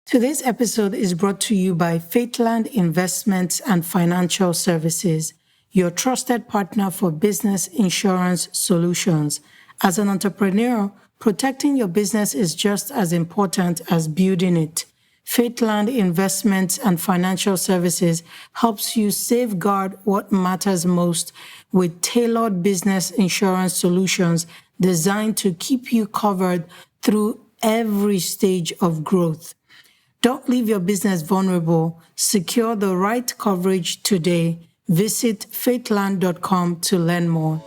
Today's episode is brought to you by Faithland Investments and Financial Services, your trusted partner for business insurance solutions. As an entrepreneur, protecting your business is just as important as building it. Faithland Investments and Financial Services helps you safeguard what matters most with tailored business insurance solutions designed to keep you covered through every stage of growth. Don't leave your business vulnerable. Secure the right coverage today. Visit faithland.com to learn more.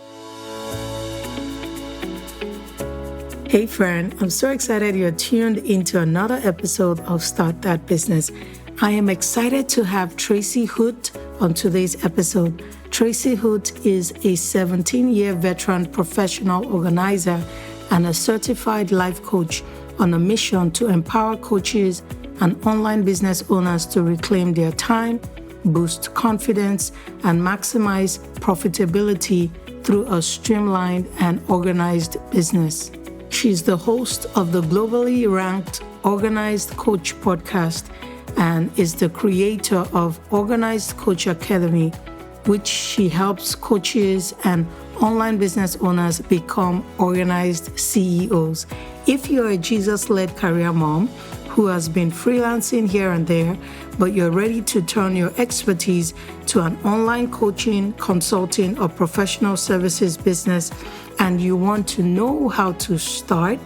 Hey friend, I'm so excited you're tuned into another episode of Start That Business. I am excited to have Tracy Hoth on today's episode. Tracy Hoth is a 17-year veteran professional organizer and a certified life coach on a mission to empower coaches and online business owners to reclaim their time, boost confidence, and maximize profitability through a streamlined and organized business. She's the host of the globally ranked Organized Coach podcast and is the creator of Organized Coach Academy, which she helps coaches and online business owners become organized CEOs. If you're a Jesus-led career mom who has been freelancing here and there, but you're ready to turn your expertise to an online coaching, consulting, or professional services business, and you want to know how to start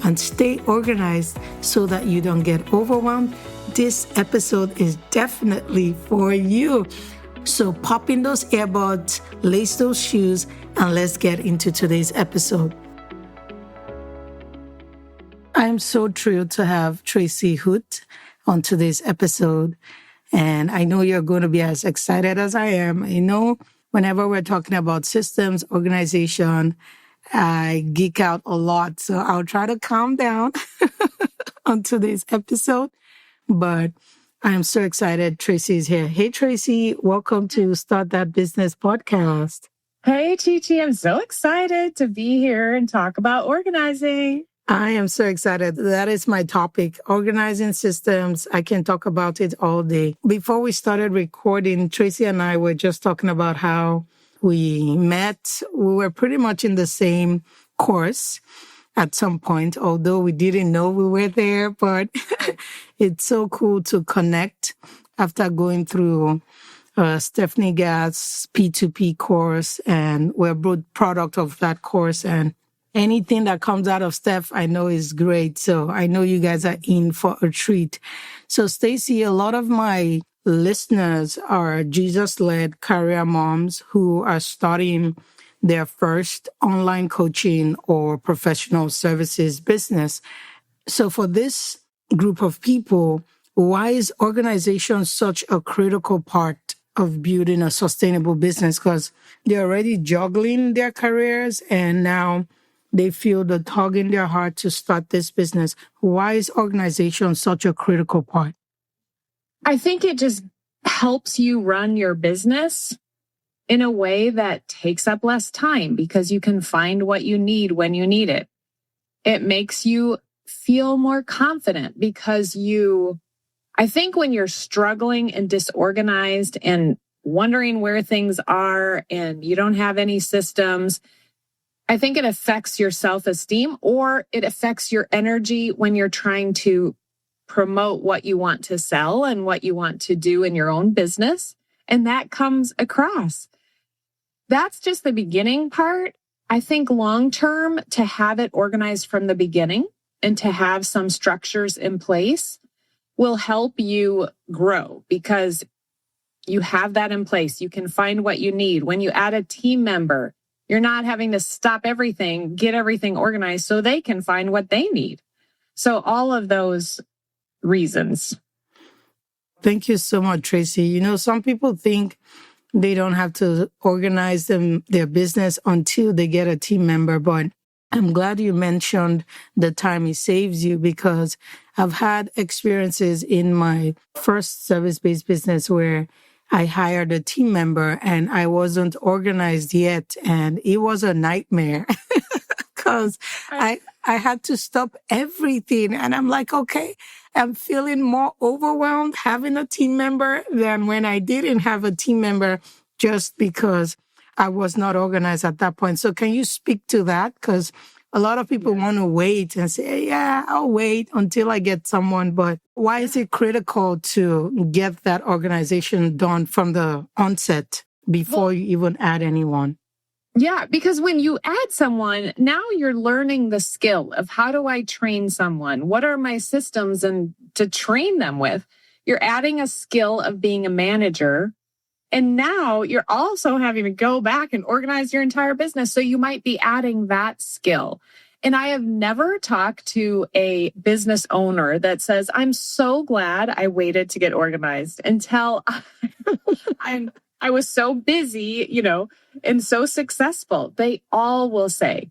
and stay organized so that you don't get overwhelmed, this episode is definitely for you. So pop in those earbuds, lace those shoes, and let's get into today's episode. I'm so thrilled to have Tracy Hoth on today's episode, and I know you're going to be as excited as I am. I know whenever we're talking about systems, organization, I geek out a lot, so I'll try to calm down on today's episode, but I'm so excited Tracy's here. Hey, Tracy, welcome to Start That Business podcast. Hey, Chi-Chi, I'm so excited to be here and talk about organizing. I am so excited. That is my topic, organizing systems. I can talk about it all day. Before we started recording, Tracy and I were just talking about how we met. We were pretty much in the same course at some point, although we didn't know we were there, but it's so cool to connect after going through Stephanie Gath's P2P course, and we're both product of that course, and anything that comes out of Steph, I know is great. So I know you guys are in for a treat. So Stacy, a lot of my listeners are Jesus-led career moms who are starting their first online coaching or professional services business. So for this group of people, why is organization such a critical part of building a sustainable business? Because they're already juggling their careers and now they feel the tug in their heart to start this business. Why is organization such a critical part? I think it just helps you run your business in a way that takes up less time because you can find what you need when you need it. It makes you feel more confident because I think when you're struggling and disorganized and wondering where things are and you don't have any systems, I think it affects your self-esteem or it affects your energy when you're trying to promote what you want to sell and what you want to do in your own business. And that comes across. That's just the beginning part. I think long-term, to have it organized from the beginning and to have some structures in place will help you grow because you have that in place. You can find what you need. When you add a team member, you're not having to stop everything, get everything organized so they can find what they need. So all of those reasons. Thank you so much, Tracy. You know, some people think they don't have to organize their business until they get a team member, but I'm glad you mentioned the time it saves you because I've had experiences in my first service-based business where I hired a team member and I wasn't organized yet. And it was a nightmare because I I had to stop everything. And I'm like, okay, I'm feeling more overwhelmed having a team member than when I didn't have a team member, just because I was not organized at that point. So can you speak to that? Because a lot of people want to wait and say, yeah, I'll wait until I get someone. But why is it critical to get that organization done from the onset before you even add anyone? Yeah, because when you add someone, now you're learning the skill of how do I train someone? What are my systems and to train them with? You're adding a skill of being a manager. And now you're also having to go back and organize your entire business. So you might be adding that skill. And I have never talked to a business owner that says, I'm so glad I waited to get organized until I was so busy, and so successful. They all will say,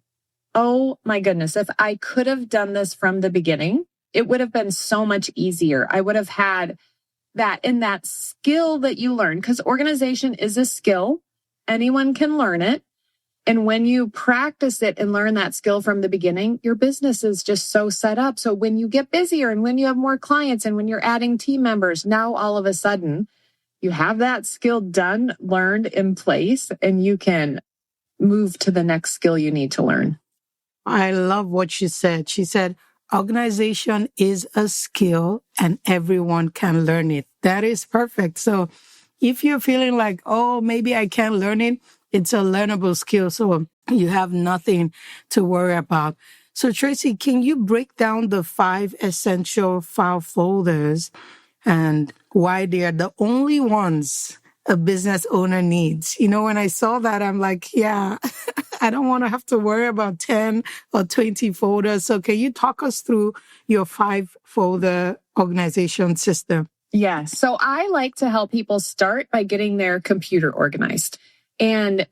oh my goodness, if I could have done this from the beginning, it would have been so much easier. I would have had that skill that you learn, because organization is a skill. Anyone can learn it. And when you practice it and learn that skill from the beginning, your business is just so set up. So when you get busier and when you have more clients and when you're adding team members, now all of a sudden you have that skill done, learned in place, and you can move to the next skill you need to learn. I love what she said. She said, organization is a skill and everyone can learn it. That is perfect. So if you're feeling like, oh, maybe I can't learn it, it's a learnable skill. So you have nothing to worry about. So Tracy, can you break down the 5 essential file folders and why they are the only ones a business owner needs? When I saw that, I'm like, yeah, I don't want to have to worry about 10 or 20 folders. So can you talk us through your 5-folder organization system? Yeah. So I like to help people start by getting their computer organized. And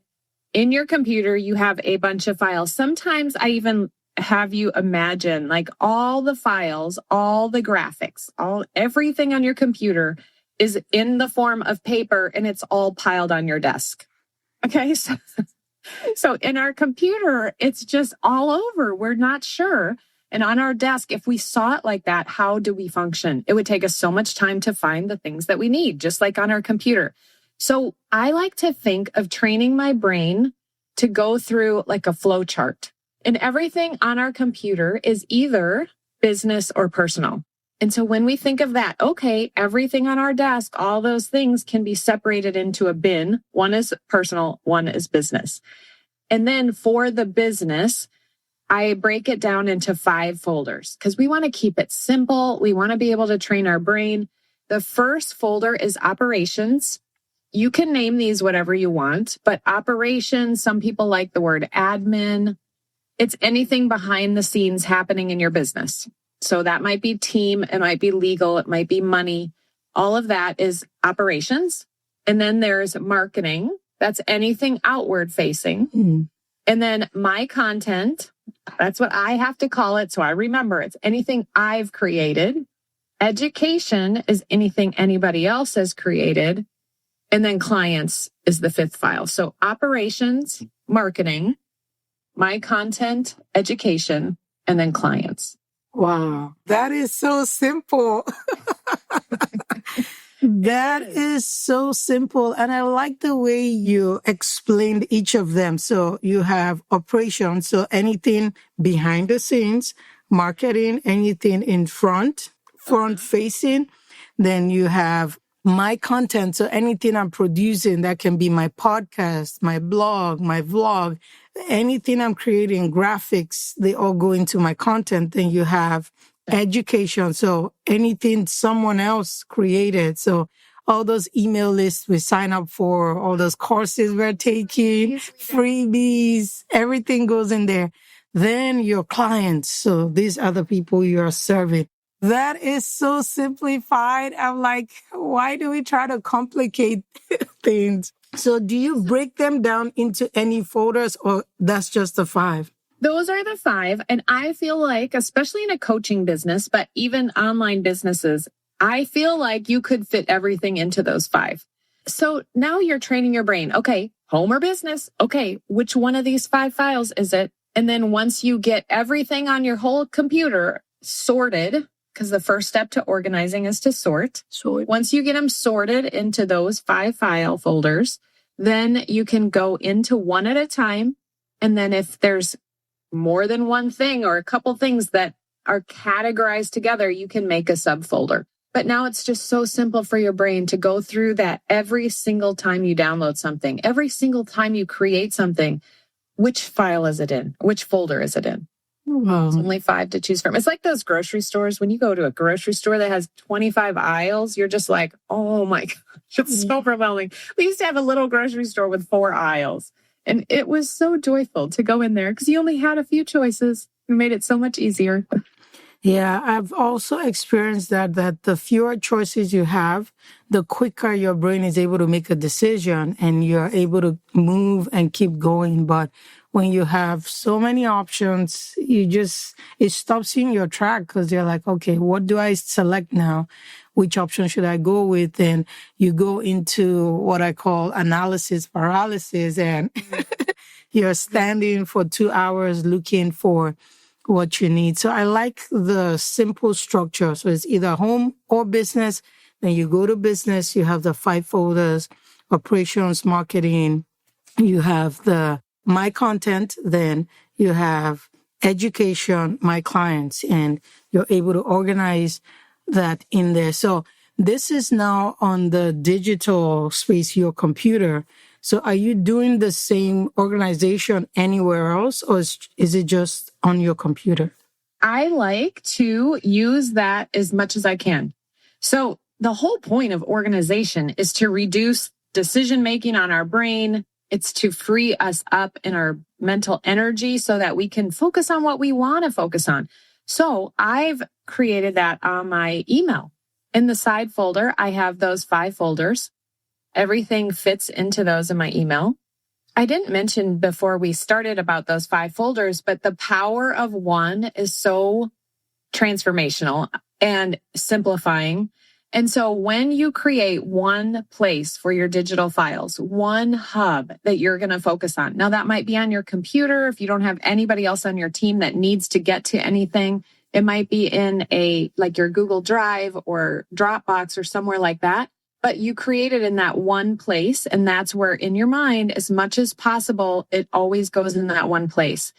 in your computer, you have a bunch of files. Sometimes I even have you imagine like all the files, all the graphics, everything on your computer is in the form of paper and it's all piled on your desk. Okay. So in our computer, it's just all over. We're not sure. And on our desk, if we saw it like that, how do we function? It would take us so much time to find the things that we need, just like on our computer. So I like to think of training my brain to go through like a flow chart. And everything on our computer is either business or personal. And so when we think of that, okay, everything on our desk, all those things can be separated into a bin. One is personal, one is business. And then for the business, I break it down into 5 folders because we want to keep it simple. We want to be able to train our brain. The first folder is operations. You can name these whatever you want, but operations, some people like the word admin. It's anything behind the scenes happening in your business. So that might be team, it might be legal, it might be money. All of that is operations. And then there's marketing. That's anything outward facing. Mm-hmm. And then my content, that's what I have to call it. So I remember it's anything I've created. Education is anything anybody else has created. And then clients is the 5th file. So operations, marketing, my content, education, and then clients. Wow, that is so simple. That is so simple. And I like the way you explained each of them. So you have operations, so anything behind the scenes, marketing, anything in front facing. Then you have my content, so anything I'm producing, that can be my podcast, my blog, my vlog, anything I'm creating, graphics, they all go into my content. Then you have education, so anything someone else created. So all those email lists we sign up for, all those courses we're taking, freebies, everything goes in there. Then your clients, so these are the people you are serving. That is so simplified. I'm like, why do we try to complicate things? So do you break them down into any folders, or that's just the 5? Those are the 5. And I feel like, especially in a coaching business, but even online businesses, I feel like you could fit everything into those 5. So now you're training your brain. Okay, home or business? Okay, which one of these 5 files is it? And then once you get everything on your whole computer sorted, because the first step to organizing is to sort. Once you get them sorted into those 5 file folders, then you can go into one at a time. And then if there's more than one thing or a couple things that are categorized together, you can make a subfolder. But now it's just so simple for your brain to go through that every single time you download something, every single time you create something. Which file is it in? Which folder is it in? Wow. There's only 5 to choose from. It's like those grocery stores. When you go to a grocery store that has 25 aisles, you're just like, oh my gosh, it's so overwhelming. We used to have a little grocery store with 4 aisles. And it was so joyful to go in there because you only had a few choices. It made it so much easier. Yeah, I've also experienced that the fewer choices you have, the quicker your brain is able to make a decision and you're able to move and keep going. But when you have so many options, it stops you in your track because you're like, okay, what do I select now? Which option should I go with? And you go into what I call analysis paralysis, and you're standing for 2 hours looking for what you need. So I like the simple structure. So it's either home or business. Then you go to business, you have the 5 folders, operations, marketing, you have the my content, then you have education, my clients, and you're able to organize that in there. So this is now on the digital space, your computer. So are you doing the same organization anywhere else, or is it just on your computer? I like to use that as much as I can. So the whole point of organization is to reduce decision making on our brain. It's to free us up in our mental energy so that we can focus on what we want to focus on. So I've created that on my email. In the side folder, I have those 5 folders. Everything fits into those in my email. I didn't mention before we started about those 5 folders, but the power of one is so transformational and simplifying. And so when you create one place for your digital files, one hub that you're going to focus on. Now that might be on your computer. If you don't have anybody else on your team that needs to get to anything, it might be in like your Google Drive or Dropbox or somewhere like that. But you create it in that one place, and that's where in your mind, as much as possible, it always goes in that one place.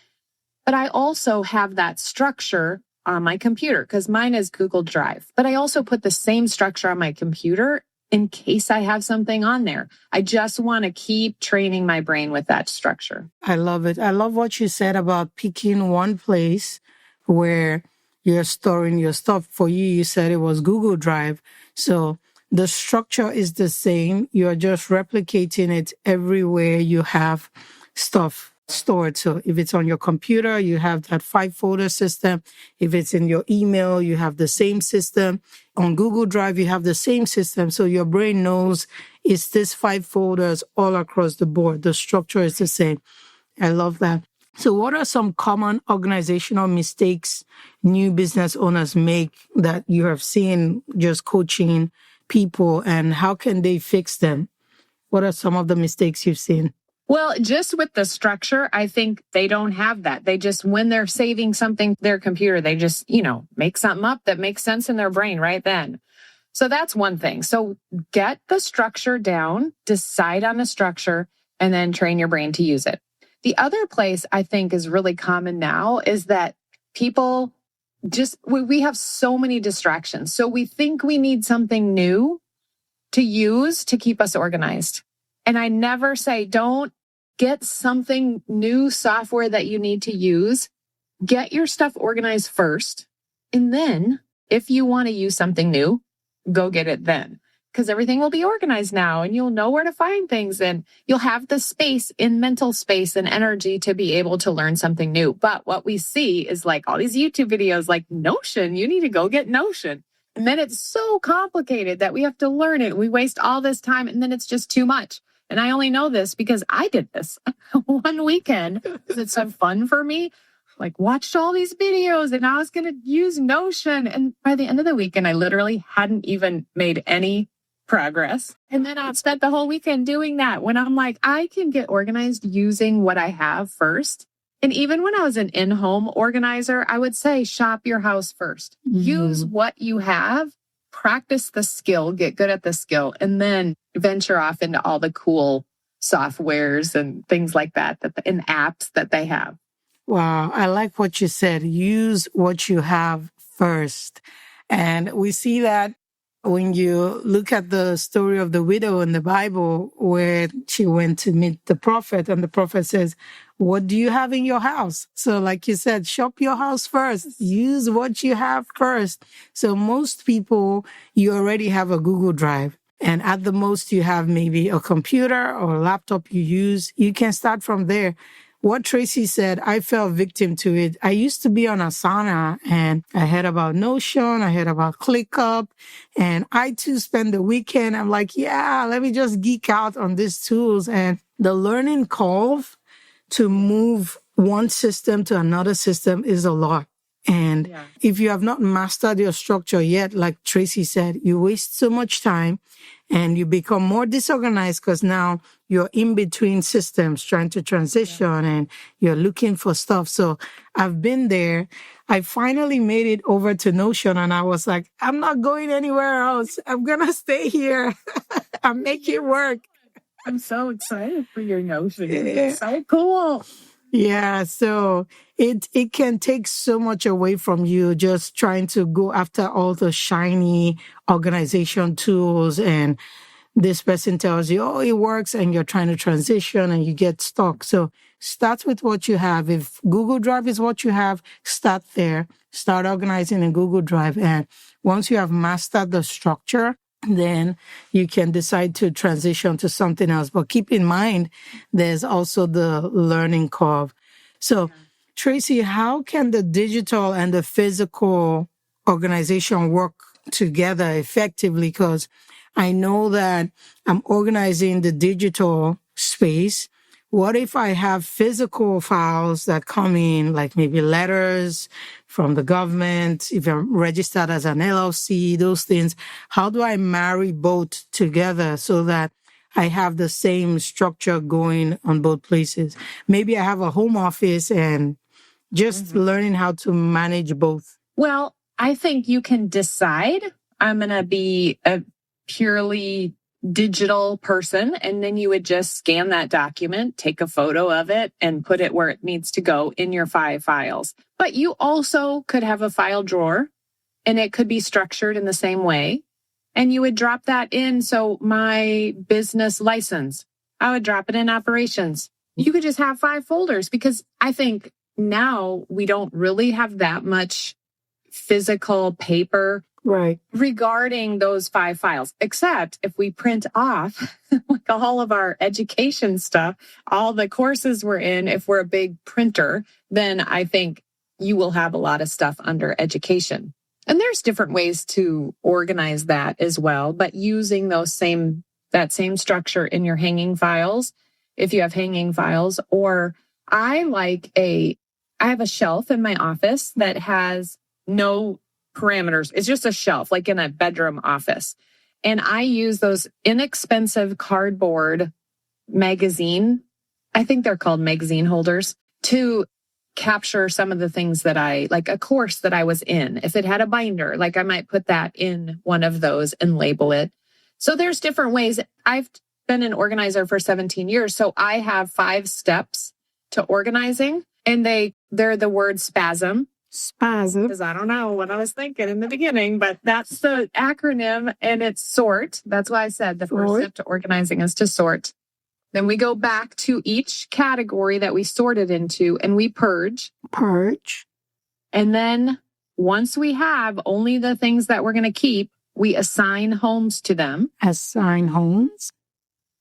But I also have that structure on my computer because mine is Google Drive. But I also put the same structure on my computer in case I have something on there. I just want to keep training my brain with that structure. I love it. I love what you said about picking one place where you're storing your stuff. For you, you said it was Google Drive. So the structure is the same. You're just replicating it everywhere you have stuff stored. So if it's on your computer, you have that 5 folder system. If it's in your email, you have the same system. On Google Drive, you have the same system. So your brain knows it's this 5 folders all across the board. The structure is the same. I love that. So what are some common organizational mistakes new business owners make that you have seen just coaching people, and how can they fix them? What are some of the mistakes you've seen? Well, just with the structure, I think they don't have that. They just, when they're saving something, their computer, they just, make something up that makes sense in their brain right then. So that's one thing. So get the structure down, decide on the structure, and then train your brain to use it. The other place I think is really common now is that people we have so many distractions. So we think we need something new to use to keep us organized. And I never say, don't get something new software that you need to use. Get your stuff organized first. And then if you want to use something new, go get it then. Because everything will be organized now and you'll know where to find things and you'll have the space in mental space and energy to be able to learn something new. But what we see is like all these YouTube videos like Notion, you need to go get Notion. And then it's so complicated that we have to learn it. We waste all this time and then it's just too much. And I only know this because I did this one weekend because it's so fun for me. Like watched all these videos and I was going to use Notion. And by the end of the weekend, I literally hadn't even made any progress. And then I spent the whole weekend doing that when I'm like, I can get organized using what I have first And even when I was an in-home organizer, I would say shop your house first. Use what you have, practice the skill, get good at the skill, and then venture off into all the cool softwares and things like that, and apps that they have. Wow, I like what you said. Use what you have first. And we see that when you look at the story of the widow in the Bible, where she went to meet the prophet, and the prophet says, what do you have in your house? So like you said, shop your house first. Use what you have first. So most people, you already have a Google Drive. And at the most, you have maybe a computer or a laptop you use. You can start from there. What Tracy said, I fell victim to it. I used to be on Asana, and I heard about Notion, I heard about ClickUp, and I too spend the weekend. I'm like, yeah, let me just geek out on these tools. And the learning curve to move one system to another system is a lot. And if you have not mastered your structure yet, like Tracy said, you waste so much time and you become more disorganized because now you're in between systems trying to transition and you're looking for stuff. So I've been there. I finally made it over to Notion and I was like, I'm not going anywhere else. I'm going to stay here. I'll make it work. I'm so excited for your Notion. It's so cool. Yeah, so it can take so much away from you just trying to go after all the shiny organization tools, and this person tells you, oh, it works, and you're trying to transition and you get stuck. So start with what you have. If Google Drive is what you have, start there. Start organizing in Google Drive. And once you have mastered the structure, then you can decide to transition to something else. But keep in mind, there's also the learning curve. So, Tracy, how can the digital and the physical organization work together effectively? Because I know that I'm organizing the digital space. What if I have physical files that come in, like maybe letters from the government, if I'm registered as an LLC, those things? How do I marry both together so that I have the same structure going on both places? Maybe I have a home office and just learning how to manage both. Well, I think you can decide I'm going to be a purely digital person, and then you would just scan that document, take a photo of it, and put it where it needs to go in your 5 files. But you also could have a file drawer, and it could be structured in the same way. And you would drop that in. So my business license, I would drop it in operations. You could just have 5 folders, because I think now we don't really have that much physical paper regarding those 5 files, except if we print off like all of our education stuff, all the courses we're in. If we're a big printer, then I think you will have a lot of stuff under education. And there's different ways to organize that as well, but using that same structure in your hanging files, if you have hanging files. Or I have a shelf in my office that has no parameters. It's just a shelf, like in a bedroom office. And I use those inexpensive cardboard magazine, I think they're called magazine holders, to capture some of the things that like a course that I was in. If it had a binder, like I might put that in one of those and label it. So there's different ways. I've been an organizer for 17 years. So I have 5 steps to organizing, and they're the word spasm. Because I don't know what I was thinking in the beginning, but that's the acronym, and it's sort. That's why I said the first step to organizing is to sort. Then we go back to each category that we sorted into, and we purge. And then once we have only the things that we're going to keep, we assign homes to them. Assign homes.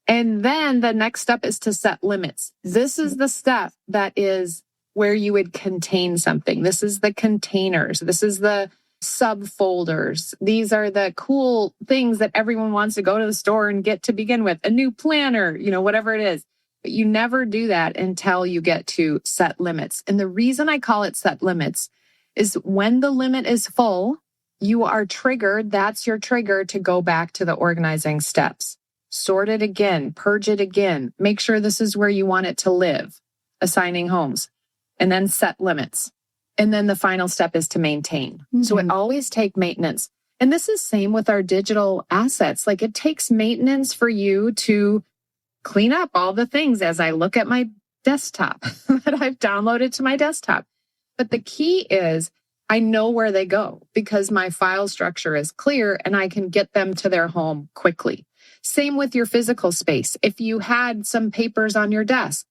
And then the next step is to set limits. This is the step that is where you would contain something. This is the containers. This is the subfolders. These are the cool things that everyone wants to go to the store and get to begin with. A new planner, whatever it is. But you never do that until you get to set limits. And the reason I call it set limits is when the limit is full, you are triggered. That's your trigger to go back to the organizing steps. Sort it again, purge it again. Make sure this is where you want it to live. Assigning homes. and then set limits. And then the final step is to maintain. Mm-hmm. So it always takes maintenance. And this is same with our digital assets. Like it takes maintenance for you to clean up all the things as I look at my desktop that I've downloaded to my desktop. But the key is I know where they go because my file structure is clear and I can get them to their home quickly. Same with your physical space. If you had some papers on your desk,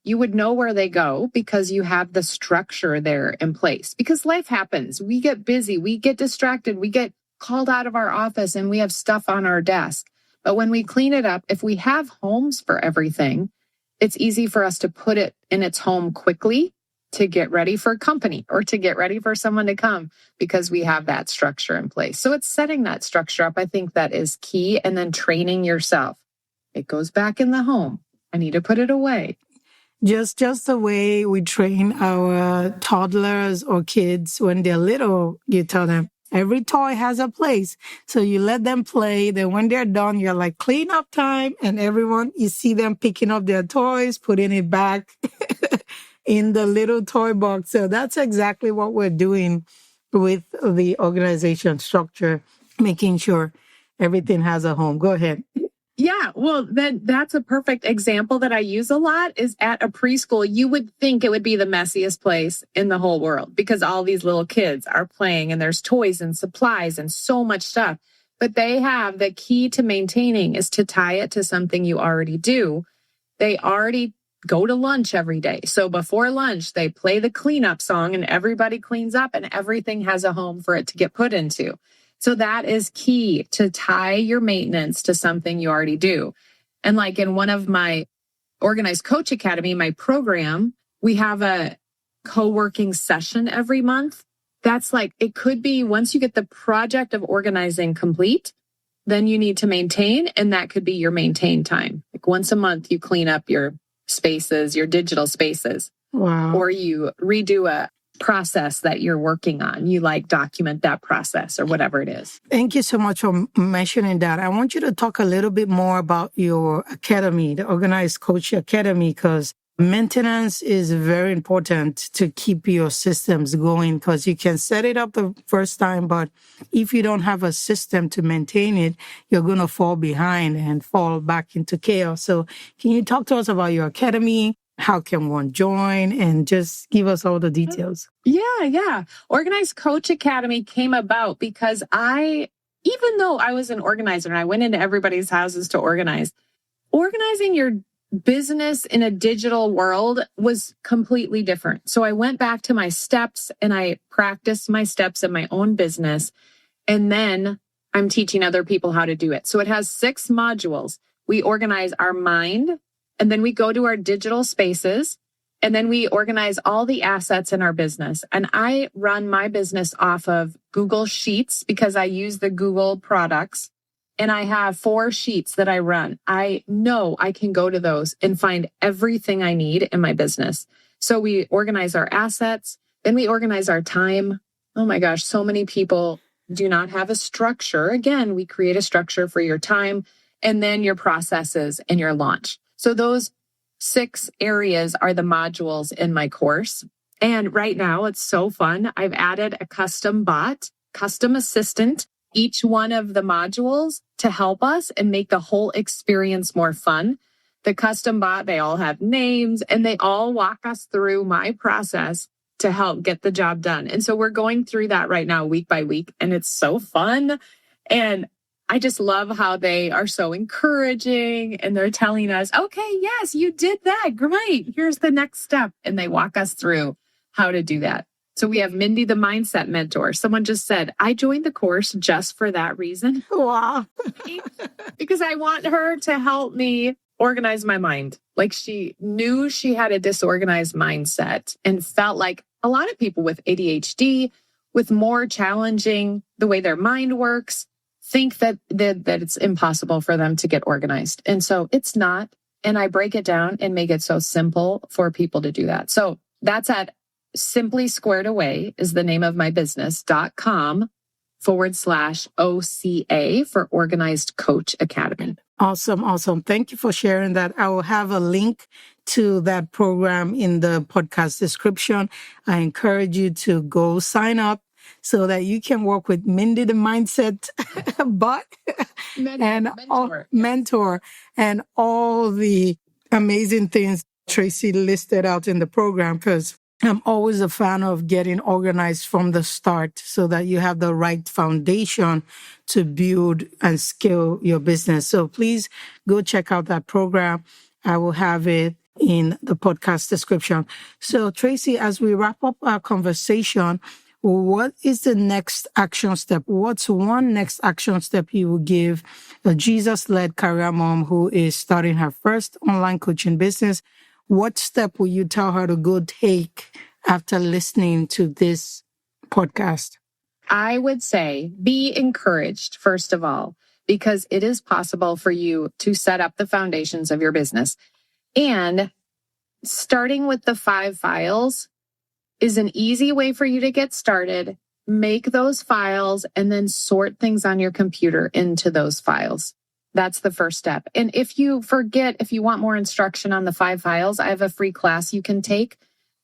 you would know where they go because you have the structure there in place. Because life happens. We get busy. We get distracted. We get called out of our office and we have stuff on our desk. But when we clean it up, if we have homes for everything, it's easy for us to put it in its home quickly to get ready for company or to get ready for someone to come because we have that structure in place. So it's setting that structure up. I think that is key. And then training yourself. It goes back in the home. I need to put it away. Just the way we train our toddlers or kids when they're little, you tell them, every toy has a place. So you let them play. Then when they're done, you're like, clean up time. And everyone, you see them picking up their toys, putting it back in the little toy box. So that's exactly what we're doing with the organization structure, making sure everything has a home. Go ahead. Yeah, well, that's a perfect example that I use a lot is at a preschool. You would think it would be the messiest place in the whole world because all these little kids are playing and there's toys and supplies and so much stuff. But they have the key to maintaining is to tie it to something you already do. They already go to lunch every day. So before lunch, they play the cleanup song and everybody cleans up and everything has a home for it to get put into. So that is key to tie your maintenance to something you already do. And like in one of my Organized Coach Academy, my program, we have a co-working session every month. That's like, it could be once you get the project of organizing complete, then you need to maintain. And that could be your maintain time. Like once a month, you clean up your spaces, your digital spaces. Wow. Or you redo a process that you're working on. You like document that process or whatever it is. Thank you so much for mentioning that. I want you to talk a little bit more about your academy, the Organized Coach Academy, because maintenance is very important to keep your systems going because you can set it up the first time, but if you don't have a system to maintain it, you're going to fall behind and fall back into chaos. So can you talk to us about your academy? How can one join? And just give us all the details. Yeah. Organized Coach Academy came about because even though I was an organizer and I went into everybody's houses to organize, organizing your business in a digital world was completely different. So I went back to my steps and I practiced my steps in my own business. And then I'm teaching other people how to do it. So it has 6 modules. We organize our mind, and then we go to our digital spaces, and then we organize all the assets in our business. And I run my business off of Google Sheets because I use the Google products. And I have 4 sheets that I run. I know I can go to those and find everything I need in my business. So we organize our assets, then we organize our time. Oh my gosh, so many people do not have a structure. Again, we create a structure for your time and then your processes and your launch. So those 6 areas are the modules in my course. And right now it's so fun. I've added a custom bot, custom assistant, each one of the modules to help us and make the whole experience more fun. The custom bot, they all have names and they all walk us through my process to help get the job done. And so we're going through that right now, week by week, and it's so fun. And I just love how they are so encouraging and they're telling us, okay, yes, you did that. Great. Here's the next step. And they walk us through how to do that. So we have Mindy, the mindset mentor. Someone just said, I joined the course just for that reason. Wow. Because I want her to help me organize my mind. Like she knew she had a disorganized mindset and felt like a lot of people with ADHD, with more challenging the way their mind works, think that it's impossible for them to get organized. And so it's not. And I break it down and make it so simple for people to do that. So that's at Simply Squared Away is the name of my business.com/OCA for Organized Coach Academy. Awesome. Thank you for sharing that. I will have a link to that program in the podcast description. I encourage you to go sign up so that you can work with Mindy, the mindset bot, mentor, and all the amazing things Tracy listed out in the program, because I'm always a fan of getting organized from the start so that you have the right foundation to build and scale your business. So please go check out that program. I will have it in the podcast description. So Tracy, as we wrap up our conversation, what is the next action step? What's one next action step you will give a Jesus-led career mom who is starting her first online coaching business? What step will you tell her to go take after listening to this podcast? I would say be encouraged, first of all, because it is possible for you to set up the foundations of your business. And starting with the 5 files is an easy way for you to get started. Make those files and then sort things on your computer into those files. That's the first step. And if you want more instruction on the 5 files, I have a free class you can take,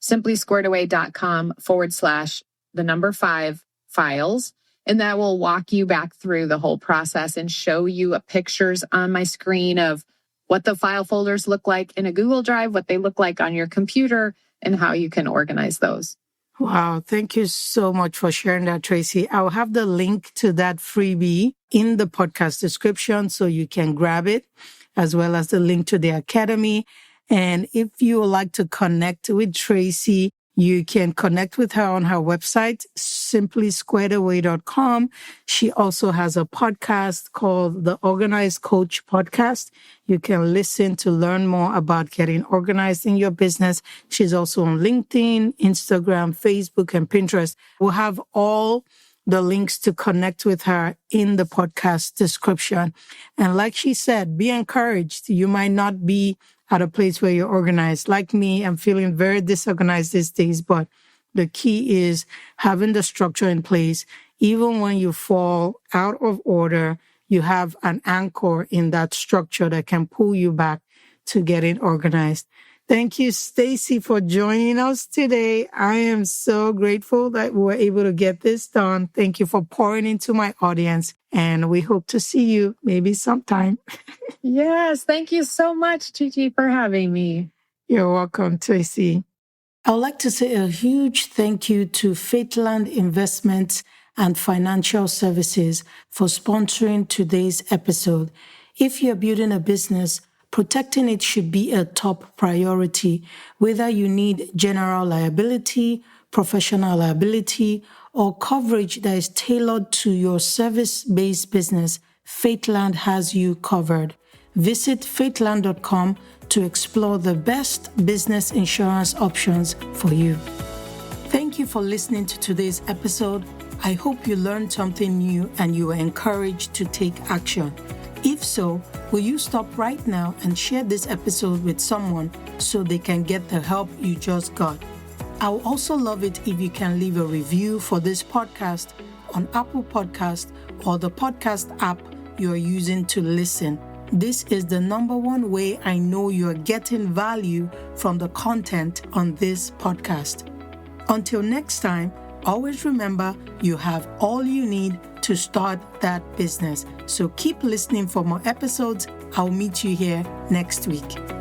simplysquaredaway.com/5 files. And that will walk you back through the whole process and show you pictures on my screen of what the file folders look like in a Google Drive, what they look like on your computer, and how you can organize those. Wow. Thank you so much for sharing that, Tracy. I'll have the link to that freebie in the podcast description so you can grab it, as well as the link to the Academy. And if you would like to connect with Tracy, you can connect with her on her website, simplysquaredaway.com. She also has a podcast called the Organized Coach Podcast. You can listen to learn more about getting organized in your business. She's also on LinkedIn, Instagram, Facebook, and Pinterest. We'll have all the links to connect with her in the podcast description. And like she said, be encouraged. You might not be at a place where you're organized. Like me, I'm feeling very disorganized these days, but the key is having the structure in place. Even when you fall out of order, you have an anchor in that structure that can pull you back to getting organized. Thank you, Stacy, for joining us today. I am so grateful that we were able to get this done. Thank you for pouring into my audience, and we hope to see you maybe sometime. Yes, thank you so much, Gigi, for having me. You're welcome, Tracy. I would like to say a huge thank you to Faithland Investments and Financial Services for sponsoring today's episode. If you're building a business, protecting it should be a top priority, whether you need general liability, professional liability, or coverage that is tailored to your service-based business. Faithland has you covered. Visit faithland.com to explore the best business insurance options for you. Thank you for listening to today's episode. I hope you learned something new and you were encouraged to take action. If so, will you stop right now and share this episode with someone so they can get the help you just got? I would also love it if you can leave a review for this podcast on Apple Podcast or the podcast app you're using to listen. This is the #1 way I know you're getting value from the content on this podcast. Until next time, always remember you have all you need to start that business. So keep listening for more episodes. I'll meet you here next week.